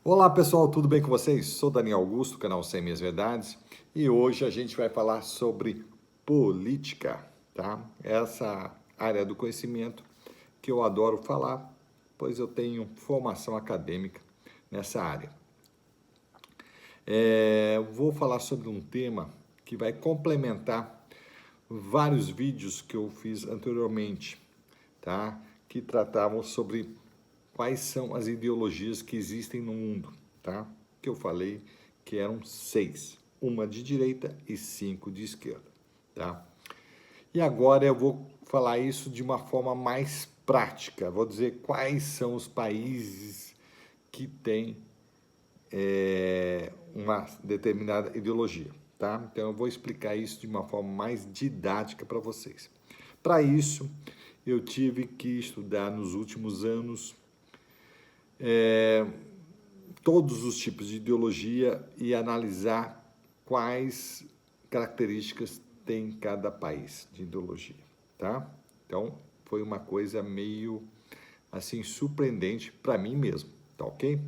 Olá pessoal, tudo bem com vocês? Sou Daniel Augusto, canal 100 Minhas Verdades, e hoje a gente vai falar sobre política, tá? Essa área do conhecimento que eu adoro falar, pois eu tenho formação acadêmica nessa área. Vou falar sobre um tema que vai complementar vários vídeos que eu fiz anteriormente, tá? Que tratavam sobre quais são as ideologias que existem no mundo, tá? Que eu falei que eram 6, uma de direita e 5 de esquerda, tá? E agora eu vou falar isso de uma forma mais prática. Vou dizer quais são os países que têm uma determinada ideologia, tá? Então eu vou explicar isso de uma forma mais didática para vocês. Para isso, eu tive que estudar nos últimos anos todos os tipos de ideologia e analisar quais características tem cada país de ideologia, tá? Então, foi uma coisa meio assim surpreendente para mim mesmo, tá ok?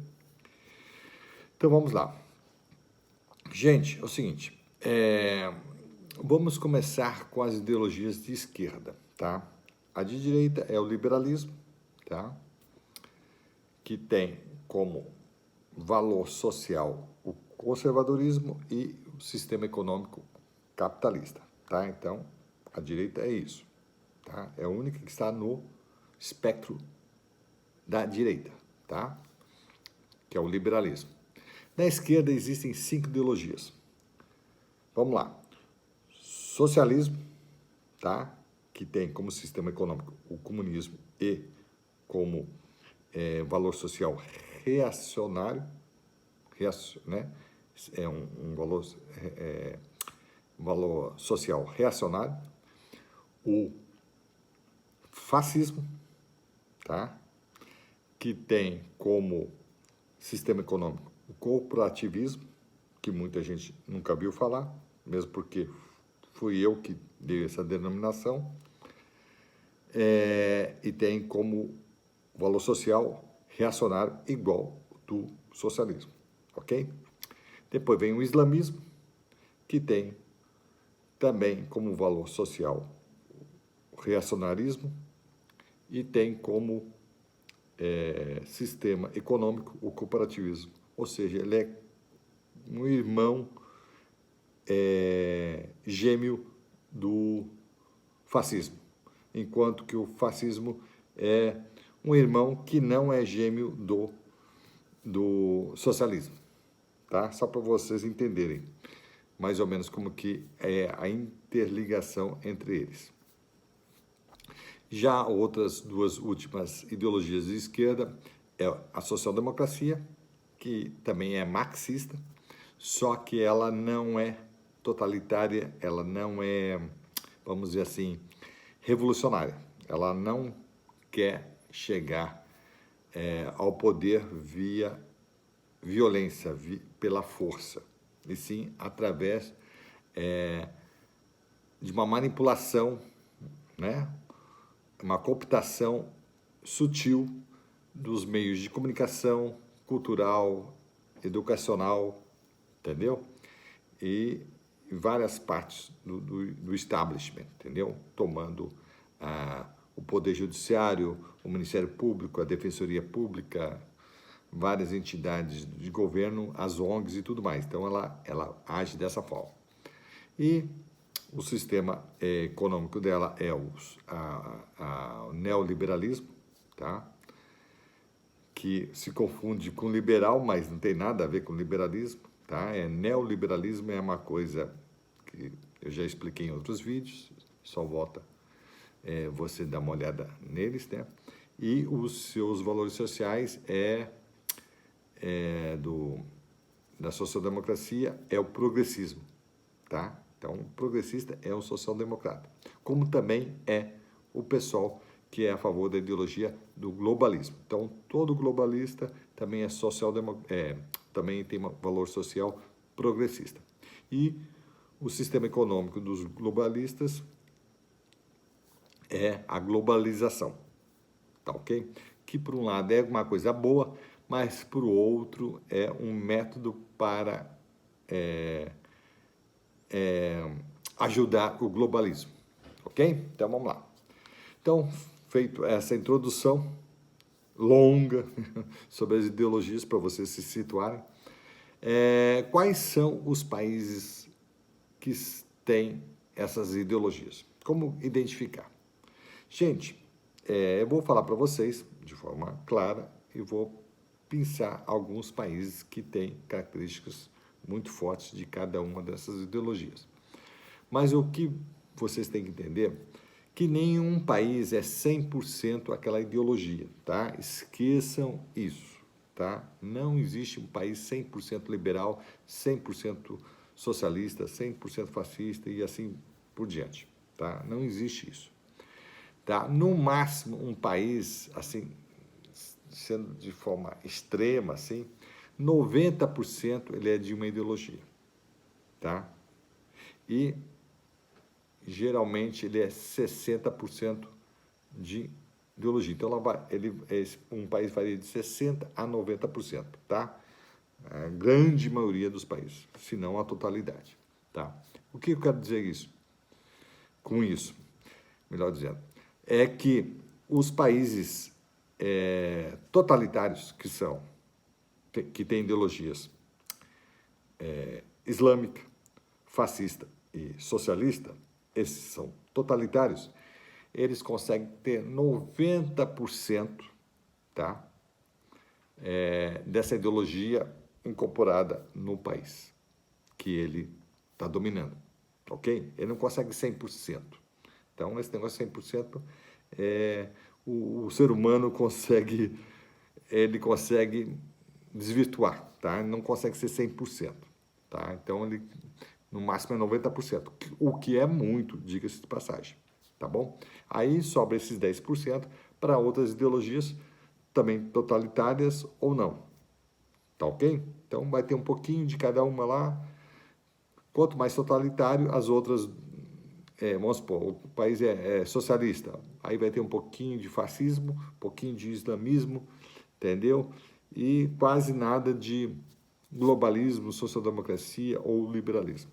Então vamos lá. Gente, é o seguinte, vamos começar com as ideologias de esquerda, tá? A de direita é o liberalismo, tá? Que tem como valor social o conservadorismo e o sistema econômico capitalista, tá? Então, a direita é isso, tá? É a única que está no espectro da direita, tá? Que é o liberalismo. Na esquerda existem 5 ideologias. Vamos lá. Socialismo, tá? Que tem como sistema econômico o comunismo e como valor social reacionário, né? É um valor social reacionário. O fascismo, tá? Que tem como sistema econômico o corporativismo, que muita gente nunca viu falar, mesmo porque fui eu que dei essa denominação, e tem como valor social reacionário igual do socialismo, ok? Depois vem o islamismo, que tem também como valor social o reacionarismo e tem como sistema econômico o cooperativismo, ou seja, ele é um irmão gêmeo do fascismo, enquanto que o fascismo é um irmão que não é gêmeo do socialismo, tá? Só para vocês entenderem mais ou menos como que é a interligação entre eles. Já outras duas últimas ideologias de esquerda é a social-democracia, que também é marxista, só que ela não é totalitária, ela não é, vamos dizer assim, revolucionária. Ela não quer chegar ao poder via violência, pela força, e sim através de uma manipulação, né? Uma cooptação sutil dos meios de comunicação, cultural, educacional, entendeu? E várias partes do establishment, entendeu? Tomando o Poder Judiciário, o Ministério Público, a Defensoria Pública, várias entidades de governo, as ONGs e tudo mais. Então, ela age dessa forma. E o sistema econômico o neoliberalismo, tá? Que se confunde com liberal, mas não tem nada a ver com liberalismo, tá? Neoliberalismo é uma coisa que eu já expliquei em outros vídeos, só volta você dar uma olhada neles, né? E os seus valores sociais da social-democracia é o progressismo, tá? Então, o progressista é o social-democrata, como também é o pessoal que é a favor da ideologia do globalismo. Então, todo globalista também é também tem um valor social progressista. E o sistema econômico dos globalistas é a globalização, tá ok? Que por um lado é uma coisa boa, mas por outro é um método para ajudar o globalismo, ok? Então vamos lá. Então, feito essa introdução longa sobre as ideologias para vocês se situarem, quais são os países que têm essas ideologias? Como identificar? Gente, eu vou falar para vocês de forma clara e vou pensar alguns países que têm características muito fortes de cada uma dessas ideologias. Mas o que vocês têm que entender que nenhum país é 100% aquela ideologia, tá? Esqueçam isso, tá? Não existe um país 100% liberal, 100% socialista, 100% fascista e assim por diante, tá? Não existe isso, tá? No máximo, um país, assim, sendo de forma extrema, assim, 90% ele é de uma ideologia, tá? E geralmente ele é 60% de ideologia. Então, um país varia de 60% a 90%, tá? A grande maioria dos países, se não a totalidade, tá? O que eu quero dizer com isso? Melhor dizendo, é que os países totalitários que têm ideologias islâmica, fascista e socialista, esses são totalitários, eles conseguem ter 90%, tá, dessa ideologia incorporada no país que ele está dominando, ok? Ele não consegue 100%. Então, esse negócio de 100%, o ser humano consegue desvirtuar, tá? Ele não consegue ser 100%, tá? Então, ele no máximo é 90%, o que é muito, diga-se de passagem, tá bom? Aí sobra esses 10% para outras ideologias também totalitárias ou não, tá ok? Então vai ter um pouquinho de cada uma lá. Quanto mais totalitário, as outras, vamos supor, o país é socialista, aí vai ter um pouquinho de fascismo, um pouquinho de islamismo, entendeu? E quase nada de globalismo, social-democracia ou liberalismo.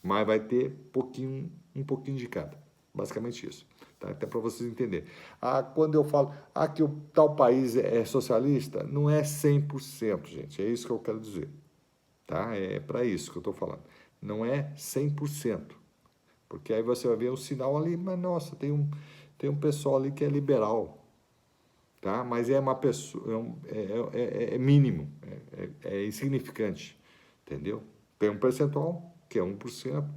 Mas vai ter um pouquinho de cada. Basicamente isso. Tá? Até para vocês entenderem. Quando eu falo que o tal país é socialista, não é 100%, gente. É isso que eu quero dizer. Tá? É para isso que eu estou falando. Não é 100%. Porque aí você vai ver um sinal ali, mas nossa, tem um pessoal ali que é liberal. Tá? Mas é uma pessoa, é mínimo, é insignificante, entendeu? Tem um percentual que é 1%,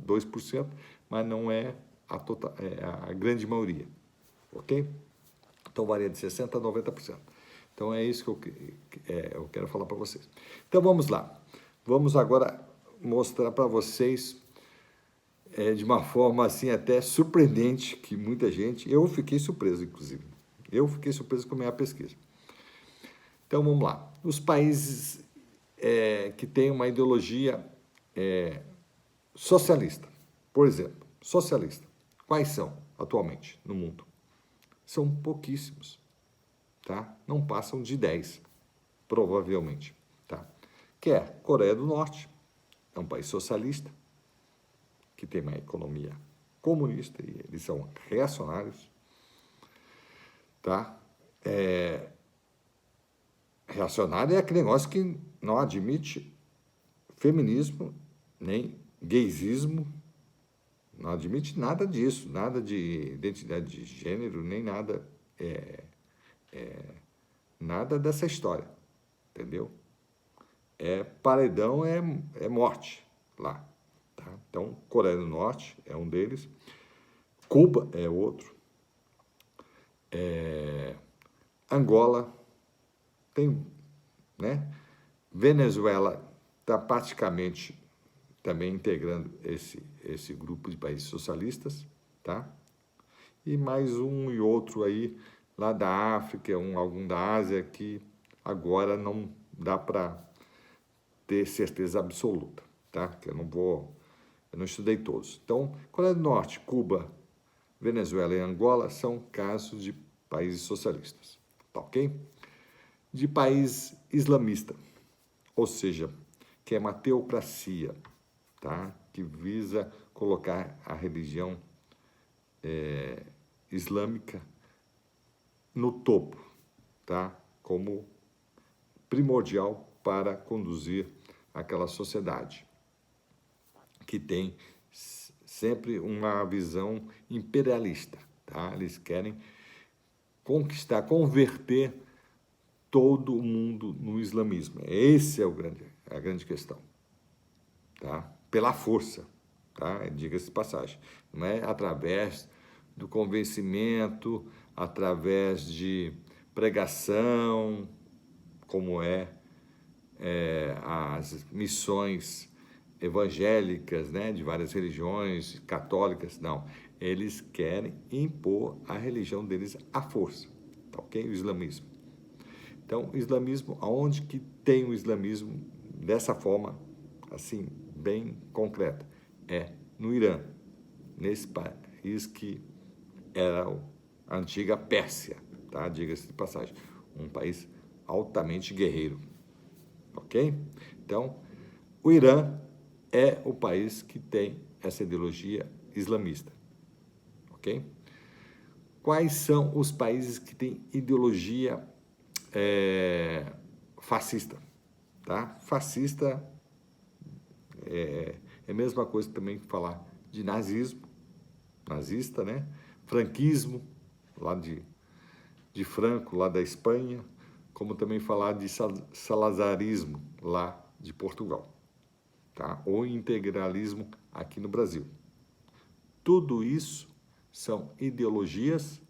2%, mas não é a grande maioria, ok? Então varia de 60% a 90%. Então é isso que eu quero falar para vocês. Então vamos lá, vamos agora mostrar para vocês de uma forma assim até surpreendente, que muita gente, eu fiquei surpreso inclusive, eu fiquei surpreso com a minha pesquisa. Então, vamos lá. Os países que têm uma ideologia socialista, por exemplo, socialista, quais são atualmente no mundo? São pouquíssimos, tá? Não passam de 10, provavelmente, tá? Que é Coreia do Norte, é um país socialista, que tem uma economia comunista e eles são reacionários, tá? Reacionário é aquele negócio que não admite feminismo, nem gaysismo, não admite nada disso, nada de identidade de gênero, nem nada, nada dessa história, entendeu? Paredão é morte lá, tá? Então, Coreia do Norte é um deles, Cuba é outro, Angola tem, né? Venezuela está praticamente também integrando esse grupo de países socialistas, tá? E mais um e outro aí, lá da África, algum da Ásia, que agora não dá para ter certeza absoluta, tá? Que eu não estudei todos. Então, Coreia do Norte, Cuba, Venezuela e Angola são casos de países socialistas, tá ok? De país islamista, ou seja, que é uma teocracia, tá? Que visa colocar a religião islâmica no topo, tá? Como primordial para conduzir aquela sociedade que tem sempre uma visão imperialista, tá? Eles querem conquistar, converter todo o mundo no islamismo. Esse é a grande questão, tá? Pela força, tá? Diga-se de passagem. Não é através do convencimento, através de pregação, como as missões evangélicas, né, de várias religiões, católicas, não. Eles querem impor a religião deles à força, tá ok? O islamismo. Então, o islamismo, aonde que tem o islamismo dessa forma, assim, bem concreta? É no Irã, nesse país que era a antiga Pérsia, tá? Diga-se de passagem, um país altamente guerreiro, ok? Então, o Irã é o país que tem essa ideologia islamista, ok? Quais são os países que têm ideologia fascista, tá? Fascista é a mesma coisa também que falar de nazismo, nazista, né? Franquismo, lá de Franco, lá da Espanha, como também falar de salazarismo, lá de Portugal, tá? Ou integralismo aqui no Brasil. Tudo isso são ideologias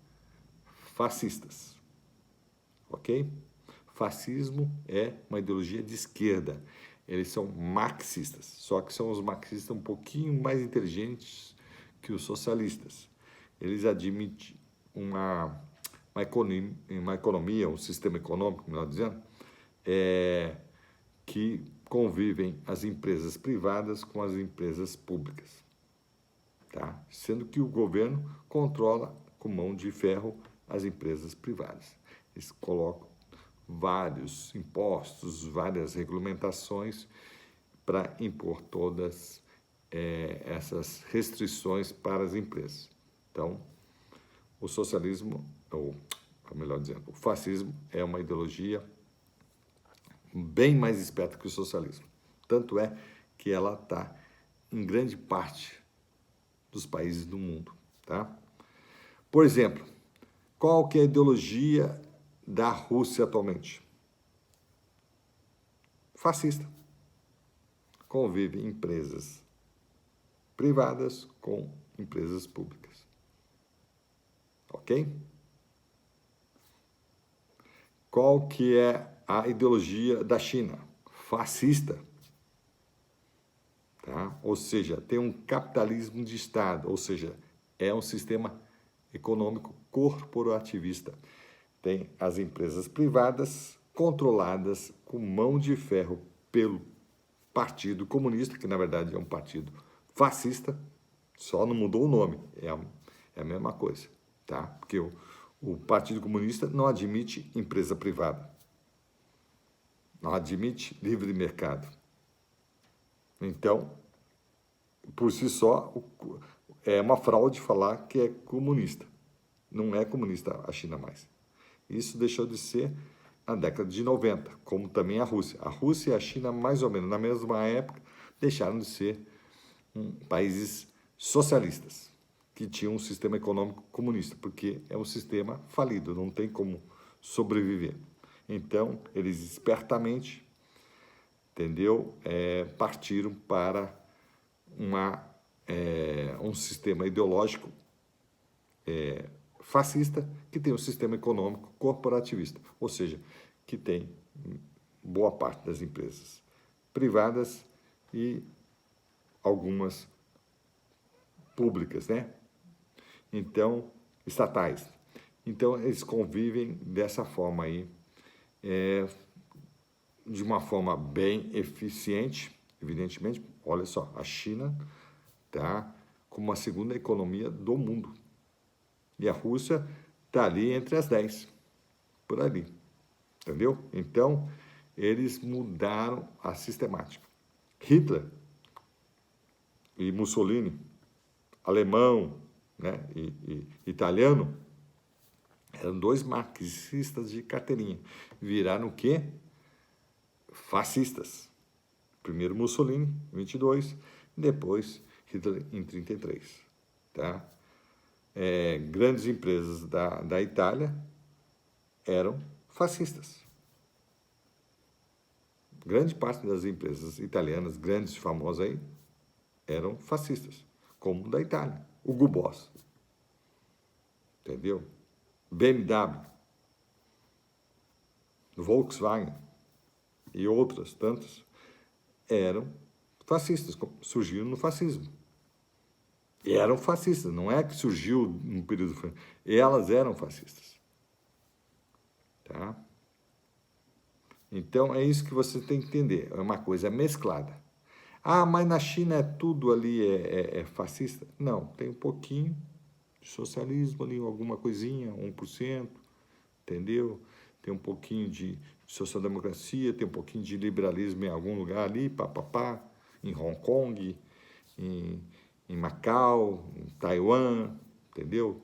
fascistas, ok? Fascismo é uma ideologia de esquerda. Eles são marxistas, só que são os marxistas um pouquinho mais inteligentes que os socialistas. Eles admitem uma economia, um sistema econômico, melhor dizendo, que convivem as empresas privadas com as empresas públicas, tá? Sendo que o governo controla com mão de ferro as empresas privadas. Eles colocam vários impostos, várias regulamentações para impor todas essas restrições para as empresas. Então, o socialismo, ou melhor dizendo, o fascismo é uma ideologia bem mais esperta que o socialismo. Tanto é que ela está em grande parte dos países do mundo, tá? Por exemplo, qual que é a ideologia da Rússia atualmente? Fascista. Convive empresas privadas com empresas públicas. Ok? Qual que é a ideologia da China? Fascista. Tá? Ou seja, tem um capitalismo de Estado, ou seja, é um sistema econômico corporativista. Tem as empresas privadas controladas com mão de ferro pelo Partido Comunista, que na verdade é um partido fascista, só não mudou o nome, é a mesma coisa, tá? Porque o Partido Comunista não admite empresa privada, não admite livre mercado. Então, por si só, é uma fraude falar que é comunista. Não é comunista a China mais. Isso deixou de ser na década de 90, como também a Rússia. A Rússia e a China, mais ou menos na mesma época, deixaram de ser países socialistas, que tinham um sistema econômico comunista, porque é um sistema falido, não tem como sobreviver. Então, eles espertamente, entendeu, partiram para um sistema ideológico fascista que tem um sistema econômico corporativista, ou seja, que tem boa parte das empresas privadas e algumas públicas, né? Então, estatais. Então, eles convivem dessa forma aí, de uma forma bem eficiente, evidentemente. Olha só, a China está como a segunda economia do mundo. E a Rússia está ali entre as 10, por ali, entendeu? Então, eles mudaram a sistemática. Hitler e Mussolini, alemão, né, e italiano, eram dois marxistas de carteirinha. Viraram o quê? Fascistas. Primeiro Mussolini, em 22, depois Hitler, em 33. Tá? Grandes empresas da Itália eram fascistas. Grande parte das empresas italianas, grandes, famosas aí, eram fascistas, como da Itália. Hugo Boss. Entendeu? BMW, Volkswagen e outras tantas eram fascistas, surgiram no fascismo. E eram fascistas, não é que surgiu no período fascista, elas eram fascistas. Tá? Então, é isso que você tem que entender, é uma coisa mesclada. Ah, mas na China tudo ali é fascista? Não, tem um pouquinho de socialismo ali, alguma coisinha, 1%, entendeu? Tem um pouquinho de social-democracia, tem um pouquinho de liberalismo em algum lugar ali, papapá, em Hong Kong, em Macau, em Taiwan, entendeu?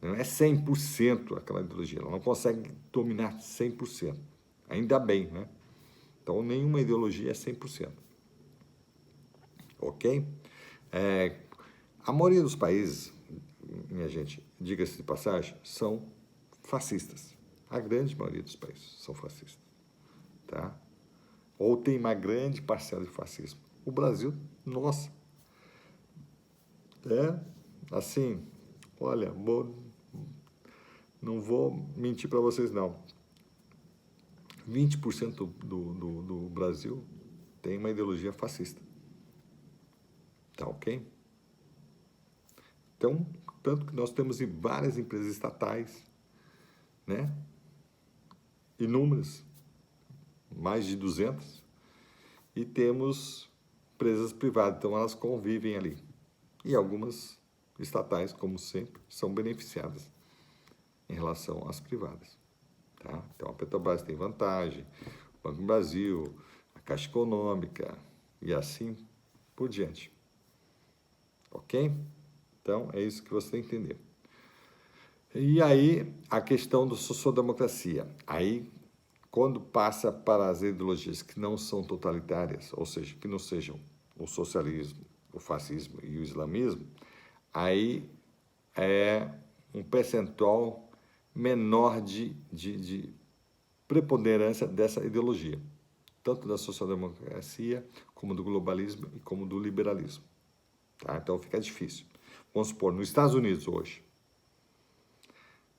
Não é 100% aquela ideologia, ela não consegue dominar 100%. Ainda bem, né? Então, nenhuma ideologia é 100%. Ok? A maioria dos países, minha gente, diga-se de passagem, são fascistas. A grande maioria dos países são fascistas. Tá? Ou tem uma grande parcela de fascismo. O Brasil, nossa. Assim, olha, não vou mentir para vocês, não. 20% do Brasil tem uma ideologia fascista. Tá ok? Então, tanto que nós temos várias empresas estatais, né? Inúmeras, mais de 200, e temos empresas privadas, então elas convivem ali. E algumas estatais, como sempre, são beneficiadas em relação às privadas. Tá? Então, a Petrobras tem vantagem, o Banco do Brasil, a Caixa Econômica e assim por diante. Ok? Então, é isso que você tem que entender. E aí, a questão da social-democracia. Aí, quando passa para as ideologias que não são totalitárias, ou seja, que não sejam o socialismo, o fascismo e o islamismo, aí é um percentual menor de preponderância dessa ideologia, tanto da social-democracia, como do globalismo e como do liberalismo. Tá? Então fica difícil. Vamos supor, nos Estados Unidos hoje,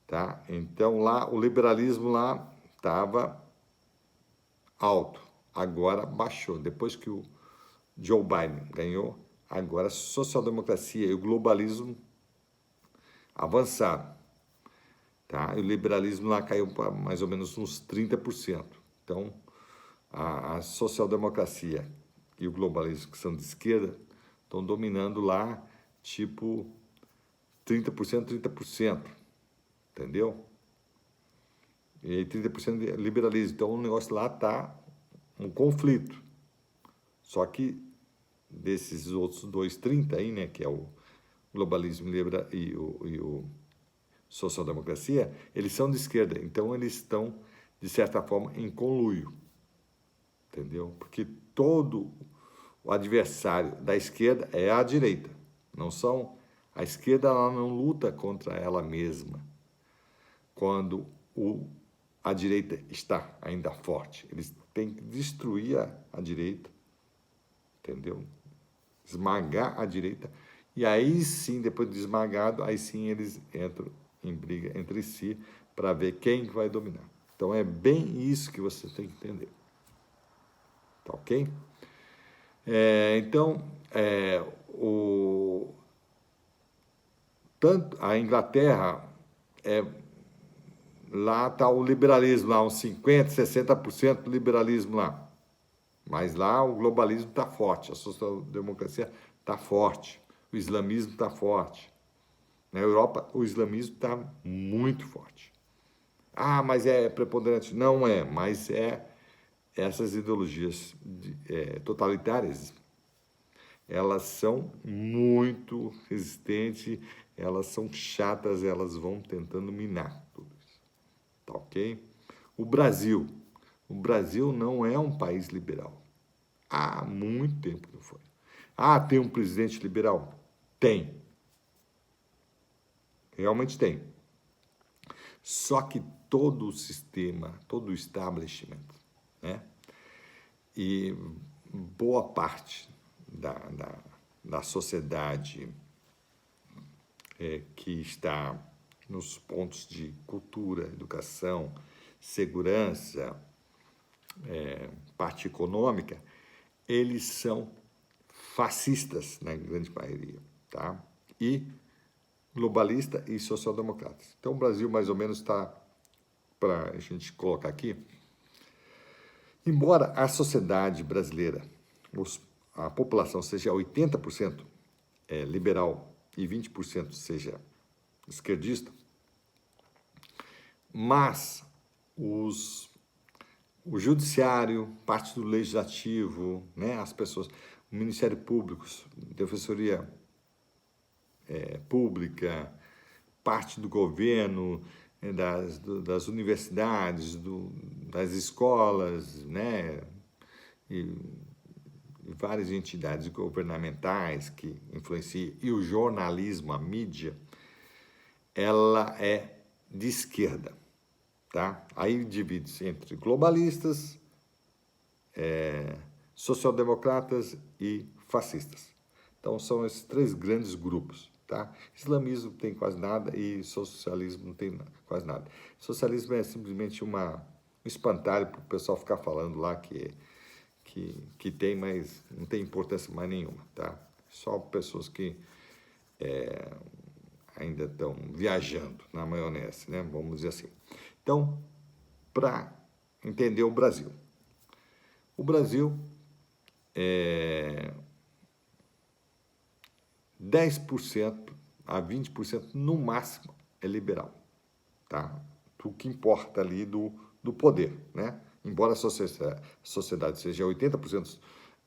tá? Então lá o liberalismo lá estava alto, agora baixou. Depois que o Joe Biden ganhou, agora a social-democracia e o globalismo avançaram. Tá? E o liberalismo lá caiu para mais ou menos uns 30%. Então, a social-democracia e o globalismo, que são de esquerda, estão dominando lá, tipo, 30%, 30%. Entendeu? E aí 30% de liberalismo. Então, o negócio lá está um conflito. Só que desses outros 2,30 aí, né, que é o globalismo e o social-democracia, eles são de esquerda, então eles estão, de certa forma, em conluio, entendeu? Porque todo o adversário da esquerda é a direita, não são... A esquerda ela não luta contra ela mesma quando a direita está ainda forte. Eles têm que destruir a direita, entendeu? Esmagar a direita, e aí sim, depois de esmagado, aí sim eles entram em briga entre si para ver quem vai dominar. Então, é bem isso que você tem que entender. Tá ok? Então, tanto a Inglaterra, lá está o liberalismo, lá uns 50%, 60% do liberalismo lá. Mas lá o globalismo está forte, a social-democracia está forte, o islamismo está forte. Na Europa, o islamismo está muito forte. Ah, mas é preponderante. Não é, mas essas ideologias totalitárias, elas são muito resistentes, elas são chatas, elas vão tentando minar tudo isso, tá ok? O Brasil não é um país liberal. Há muito tempo que não foi. Ah, tem um presidente liberal? Tem. Realmente tem. Só que todo o sistema, todo o establishment, né? E boa parte da sociedade que está nos pontos de cultura, educação, segurança, parte econômica, eles são fascistas, na grande maioria, tá? E globalista e social-democratas. Então, o Brasil, mais ou menos, está, para a gente colocar aqui, embora a sociedade brasileira, a população seja 80% liberal e 20% seja esquerdista, mas o judiciário, parte do legislativo, né, as pessoas, o Ministério Público, Defensoria Pública, parte do governo, das universidades, das escolas, né, e várias entidades governamentais que influenciam, e o jornalismo, a mídia, ela é de esquerda, tá? Aí divide-se entre globalistas, social-democratas e fascistas. Então, são esses três grandes grupos, tá? Islamismo não tem quase nada e socialismo não tem quase nada. Socialismo é simplesmente um espantalho para o pessoal ficar falando lá que tem, mas não tem importância mais nenhuma, tá? Só pessoas que ainda estão viajando na maionese, né? Vamos dizer assim. Então, para entender o Brasil. O Brasil 10% a 20% no máximo é liberal, tá? O que importa ali do poder, né? Embora a sociedade seja 80%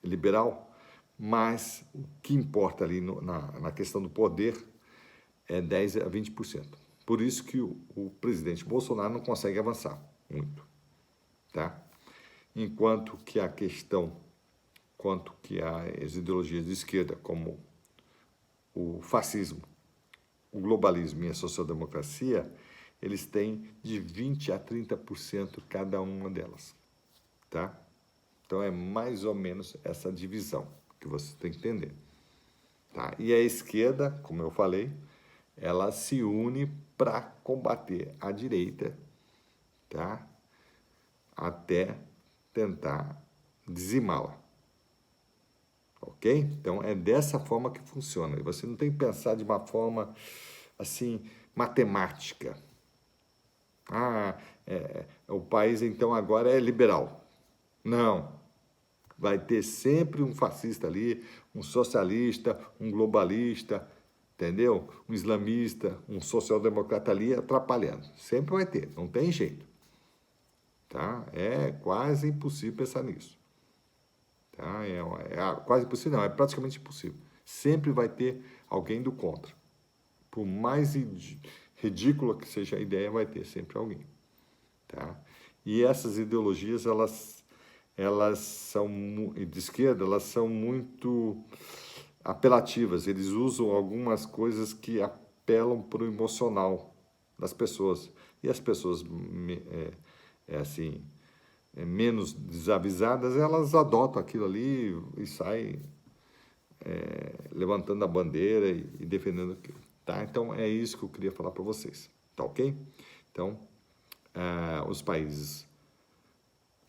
liberal, mas o que importa ali na questão do poder é 10 a 20%. Por isso que o presidente Bolsonaro não consegue avançar muito, tá? Enquanto que as ideologias de esquerda, como o fascismo, o globalismo e a social-democracia, eles têm de 20 a 30% cada uma delas, tá? Então é mais ou menos essa divisão que você tem que entender, tá? E a esquerda, como eu falei, ela se une para combater a direita, tá? Até tentar dizimá-la. Ok? Então, é dessa forma que funciona. E você não tem que pensar de uma forma, assim, matemática. O país, então, agora é liberal. Não. Vai ter sempre um fascista ali, um socialista, um globalista, entendeu? Um islamista, um social-democrata ali atrapalhando. Sempre vai ter, não tem jeito. Tá? É quase impossível pensar nisso. Tá? Quase impossível, não, é praticamente impossível. Sempre vai ter alguém do contra. Por mais ridícula que seja a ideia, vai ter sempre alguém. Tá? E essas ideologias, elas são, de esquerda, elas são muito apelativas. Eles usam algumas coisas que apelam para o emocional das pessoas. E as pessoas, menos desavisadas, elas adotam aquilo ali e saem levantando a bandeira e defendendo aquilo, tá? Então, é isso que eu queria falar para vocês, tá ok? Então, os países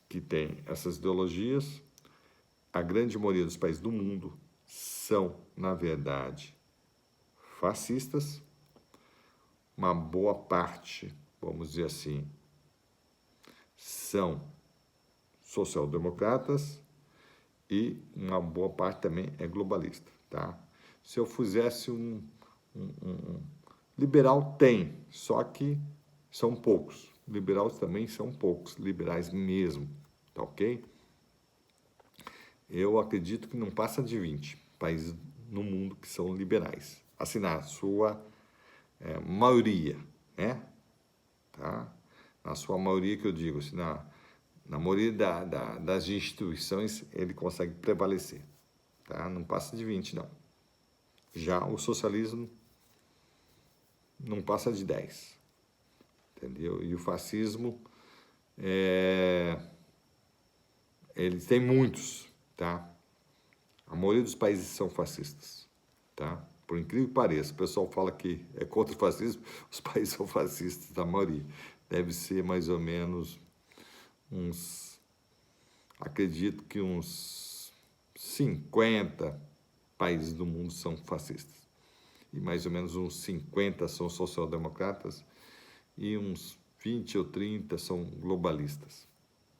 que têm essas ideologias, a grande maioria dos países do mundo são, na verdade, fascistas, uma boa parte, vamos dizer assim, são social-democratas e uma boa parte também é globalista, tá? Se eu fizesse liberal tem, só que são poucos. Liberais também são poucos, liberais mesmo, tá ok? Eu acredito que não passa de 20 países no mundo que são liberais. Assim, na sua maioria, né? Tá? Na sua maioria que eu digo, assim, na maioria das instituições ele consegue prevalecer, tá? Não passa de 20, não. Já o socialismo não passa de 10, entendeu? E o fascismo, ele tem muitos, tá? A maioria dos países são fascistas, tá? Por incrível que pareça, o pessoal fala que é contra o fascismo, os países são fascistas, a maioria. Deve ser mais ou menos acredito que uns 50 países do mundo são fascistas. E mais ou menos uns 50 são social-democratas e uns 20 ou 30 são globalistas,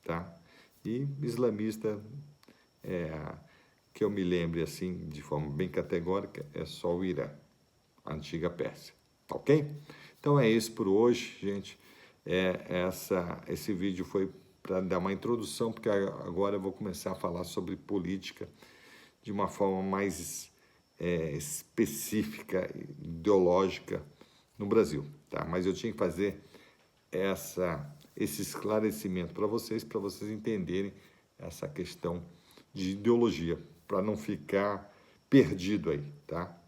tá? E islamista, que eu me lembre assim, de forma bem categórica, é só o Irã, a antiga Pérsia, tá ok? Então é isso por hoje, gente. Esse vídeo foi para dar uma introdução, porque agora eu vou começar a falar sobre política de uma forma mais específica, ideológica no Brasil, tá? Mas eu tinha que fazer esse esclarecimento para vocês entenderem essa questão de ideologia, para não ficar perdido aí, tá?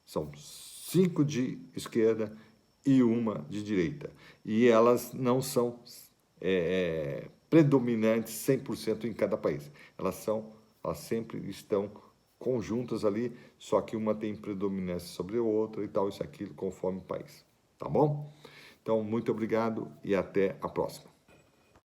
São 5 de esquerda e uma de direita. E elas não são predominantes 100% em cada país. Elas sempre estão conjuntas ali, só que uma tem predominância sobre a outra e tal, isso aquilo, conforme o país. Tá bom? Então, muito obrigado e até a próxima.